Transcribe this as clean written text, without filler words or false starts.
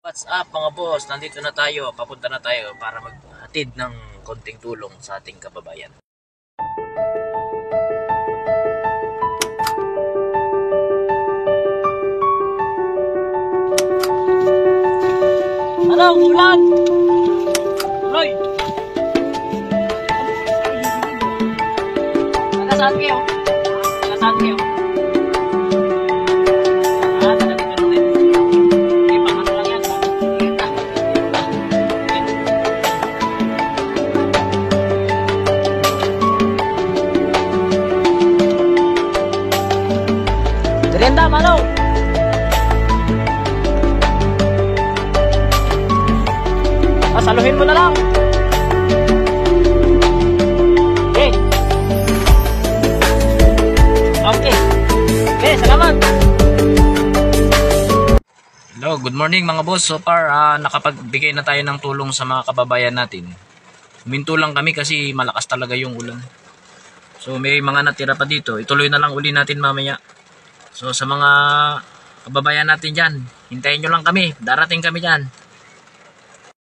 What's up mga boss? Nandito na tayo, papunta na tayo para maghatid ng konting tulong sa ating kababayan. Ano? Ulan! Tuloy! Tagasaan kayo? Tagasaan kayo? Renda, Mano. Saluhin mo na lang. Okay. Okay. Okay, salamat. Hello, good morning mga boss. So far, nakapagbigay na tayo ng tulong sa mga kababayan natin. Huminto lang kami kasi malakas talaga yung ulan. So may mga natira pa dito. Ituloy na lang uli natin mamaya. So sa mga kababayan natin dyan, hintayin nyo lang kami. Darating kami dyan.